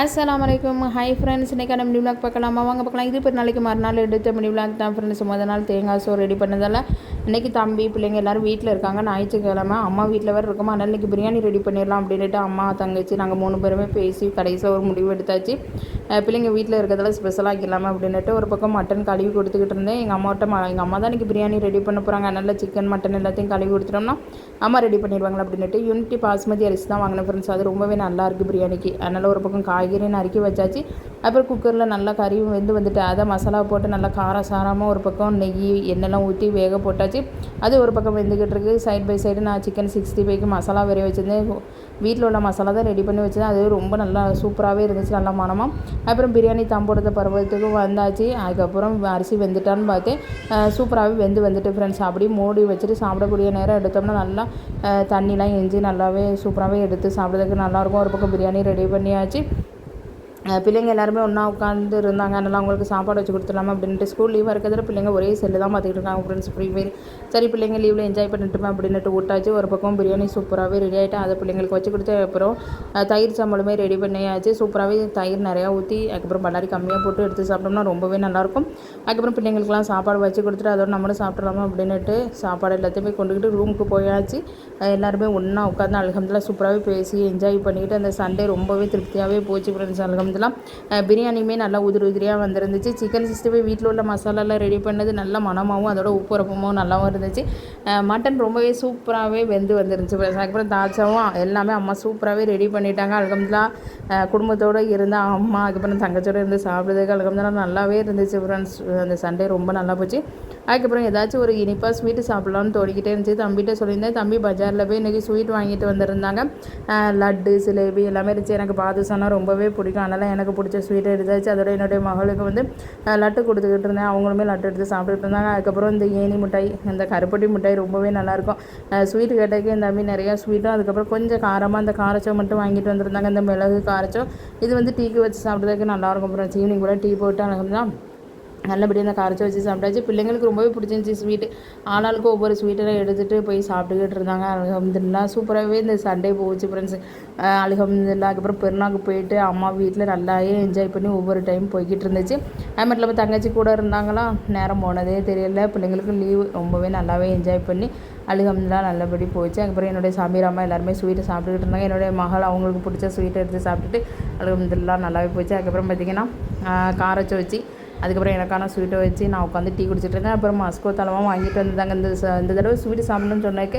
அஸ்ஸலாமு அலைக்கும். Hi friends, இன்றைக்கான மினி விளாக் பார்க்கலாமா? வாங்க பார்க்கலாம். இது இப்போ நாளைக்கு மறுநாள் எடுத்த மினி விளாக் தான் ஃப்ரெண்ட்ஸ். முதல் நாள் தேங்காய் சோறு ரெடி பண்ணதால் இன்றைக்கி தம்பி பிள்ளைங்க எல்லோரும் வீட்டில் இருக்காங்க. ஞாயிற்றுக்கிழமை அம்மா வீட்டில் வேறு இருக்கோமா, அதனால் இன்றைக்கி பிரியாணி ரெடி பண்ணிடலாம் அப்படின்ட்டு அம்மா தங்கச்சி நாங்கள் 3 பேருமே பேசி கடைசியாக ஒரு முடிவு எடுத்தாச்சு. பிள்ளைங்க வீட்டில் இருக்கிறதால ஸ்பெஷலாக ஆக்கிடலாமா அப்படின்ட்டு ஒரு பக்கம் மட்டன் கழுவி கொடுத்துக்கிட்டு இருந்தேன். எங்கள் அம்மா தான் இன்றைக்கி பிரியாணி ரெடி பண்ண போகிறாங்க. அதனால் சிக்கன் மட்டன் எல்லாத்தையும் கழுவி கொடுத்துட்டோம்னா அம்மா ரெடி பண்ணிடுவாங்களா அப்படின்ட்டு யூனிட்டி பாஸ்மதி அரிசி தான் வாங்கினேன் ஃப்ரெண்ட்ஸ். அது ரொம்பவே நல்லாயிருக்கு பிரியாணிக்கு. அதனால் ஒரு பக்கம் காய்கறி நறுக்கி வச்சாச்சு. அப்புறம் குக்கரில் நல்லா கறி வந்துட்டு அதை மசாலா போட்டு நல்லா காரசாரமாக ஒரு பக்கம் நெய் எண்ணெய்லாம் ஊற்றி வேக போட்டாச்சு. அது ஒரு பக்கம் வெந்துக்கிட்டு இருக்குது. சைட் பை சைடு நான் சிக்கன் 65க்கு மசாலா வேற வச்சுருந்தேன். வீட்டில் உள்ள மசாலா தான் ரெடி பண்ணி வச்சுருந்தேன். அது ரொம்ப நல்லா சூப்பராகவே இருந்துச்சு, நல்லா மனமாக. அப்புறம் பிரியாணி தம் போடுற பருவத்துக்கு வந்தாச்சு. அதுக்கப்புறம் அரிசி வெந்துட்டான்னு பார்த்தேன். சூப்பராகவே வந்துட்டு ஃப்ரெண்ட்ஸ். அப்படியே மூடி வச்சுட்டு சாப்பிடக்கூடிய நேரம் எடுத்தோம்னா நல்லா தண்ணிலாம் எஞ்சி நல்லாவே சூப்பராகவே எடுத்து சாப்பிட்றதுக்கு நல்லாயிருக்கும். ஒரு பக்கம் பிரியாணி ரெடி பண்ணியாச்சு. பிள்ளைங்க எல்லாருமே ஒன்றா உட்காந்து இருந்தாங்க. அதனால் அவங்களுக்கு சாப்பாடு வச்சு கொடுத்துடலாமா அப்படின்ட்டு ஸ்கூல் லீவாக இருக்கிறதுல பிள்ளைங்க ஒரே செல்லு தான் பார்த்துக்கிட்டு இருக்காங்க ஃப்ரெண்ட்ஸ், ஃப்ரீ ஃபயர். சரி பிள்ளைங்க லீவில் என்ஜாய் பண்ணிட்டுமே அப்படின்ட்டு விட்டாச்சு. ஒரு பக்கம் பிரியாணி சூப்பராகவே ரெடி ஆகிட்டு அதை பிள்ளைங்களுக்கு வச்சு கொடுத்து அப்புறம் தயிர் சாம்பலுமே ரெடி பண்ணியாச்சு. சூப்பராகவே தயிர் நிறையா ஊற்றி அதுக்கப்புறம் பல்லாரி கம்மியாக போட்டு எடுத்து சாப்பிட்டோம்னா ரொம்பவே நல்லாயிருக்கும். அதுக்கப்புறம் பிள்ளைங்களுக்குலாம் சாப்பாடு வச்சு கொடுத்துட்டு அதோட நம்மளும் சாப்பிட்றலாமா அப்படின்ட்டு சாப்பாடு எல்லாத்தையுமே கொண்டுக்கிட்டு ரூமுக்கு போயாச்சு. எல்லாருமே ஒன்றா உட்காந்து அல்ஹம்துலில்லாஹ் சூப்பராகவே பேசி என்ஜாய் பண்ணிக்கிட்டு அந்த சண்டே ரொம்பவே திருப்தியாகவே போச்சு ஃப்ரெண்ட்ஸ். அல்ஹம்துலில்லாஹ் பிரியாணியுமே நல்லா உதிரியாக வந்துருந்துச்சு. சிக்கன் 65 வீட்டில் உள்ள மசாலாலாம் ரெடி பண்ணது நல்லா மனமாகவும் அதோட உப்புரப்பமும் நல்லாவும் இருந்துச்சு. மட்டன் ரொம்பவே சூப்பராகவே வந்துருந்துச்சு. அதுக்கப்புறம் தாச்சாவும் எல்லாமே அம்மா சூப்பராகவே ரெடி பண்ணிட்டாங்க. அல்ஹம்துலில்லாஹ் குடும்பத்தோடு இருந்த அம்மா அதுக்கப்புறம் தங்கச்சோடு இருந்து சாப்பிட்றதுக்கு அல்ஹம்துலில்லாஹ் நல்லாவே இருந்துச்சு ஃப்ரெண்ட்ஸ். அந்த சண்டே ரொம்ப நல்லா போச்சு. அதுக்கப்புறம் ஏதாச்சும் ஒரு இனிப்பாக ஸ்வீட்டு சாப்பிட்லான்னு தோடிக்கிட்டே இருந்துச்சு. தம்பிகிட்ட சொல்லியிருந்தேன். தம்பி பஜாரில் போய் இன்றைக்கி ஸ்வீட் வாங்கிட்டு வந்திருந்தாங்க. லட்டு ஜிலேபி எல்லாமே இருந்துச்சு. எனக்கு பாதுஷானா ரொம்பவே பிடிக்கும். அதனால் எனக்கு பிடிச்ச ஸ்வீட்டை எடுத்தாச்சு. அதோட என்னுடைய மகளுக்கு லட்டு கொடுத்துக்கிட்டு இருந்தேன். அவங்களுமே லட்டு எடுத்து சாப்பிட்டுட்டு இருந்தாங்க. அதுக்கப்புறம் இந்த ஏனி மிட்டாய், இந்த கருப்பட்டி மிட்டாய் ரொம்பவே நல்லாயிருக்கும். ஸ்வீட்டு கேட்டதுக்கு இந்த தம்பி நிறையா ஸ்வீட்டும் அதுக்கப்புறம் கொஞ்சம் காரமாக அந்த காரச்சோ மட்டும் வாங்கிட்டு வந்திருந்தாங்க. இந்த மிளகு காரச்சோ இது டீக்கு வச்சு சாப்பிட்றதுக்கு நல்லாயிருக்கும். அப்புறம் ஈவினிங் கூட டீ போட்டு அழகுதான் நல்லபடியாக அந்த காரச்சை வச்சு சாப்பிட்டாச்சு. பிள்ளைங்களுக்கு ரொம்பவே பிடிச்சிருந்துச்சி ஸ்வீட்டு. ஆளாளுக்கு ஒவ்வொரு ஸ்வீட்டெல்லாம் எடுத்துகிட்டு போய் சாப்பிட்டுக்கிட்டு இருந்தாங்க. அல்ஹம்துலில்லாஹ் சூப்பராகவே இந்த சண்டே போச்சு ஃப்ரெண்ட்ஸ். அல்ஹம்துலில்லாஹ். அதுக்கப்புறம் பெருநாளுக்கு போயிட்டு அம்மா வீட்டில் நல்லாவே என்ஜாய் பண்ணி ஒவ்வொரு டைம் போய்கிட்டு இருந்துச்சு. அது மட்டும் இல்லாமல் தங்கச்சி கூட இருந்தாங்களா, நேரம் போனதே தெரியல. பிள்ளைங்களுக்கு லீவு ரொம்பவே நல்லாவே என்ஜாய் பண்ணி அல்ஹம்துலில்லாஹ் நல்லபடி போச்சு. அதுக்கப்புறம் என்னுடைய சமீர் அம்மா எல்லாருமே ஸ்வீட்டை சாப்பிட்டுக்கிட்டு இருந்தாங்க. என்னுடைய மகள் அவங்களுக்கு பிடிச்ச ஸ்வீட்டை எடுத்து சாப்பிட்டுட்டு அல்ஹம்துலில்லாஹ் நல்லாவே போச்சு. அதுக்கப்புறம் பார்த்திங்கன்னா காரச்சை வச்சு அதுக்கப்புறம் எனக்கான ஸ்வீட்டை வச்சு நான் உட்காந்து டீ குடிச்சிட்ருக்கேன். அப்புறம் மஸ்கோ தலமாக வாங்கிட்டு வந்தாங்க. இந்த தடவை ஸ்வீட்டு சாப்பிட்ணுன்னு சொன்னதுக்கு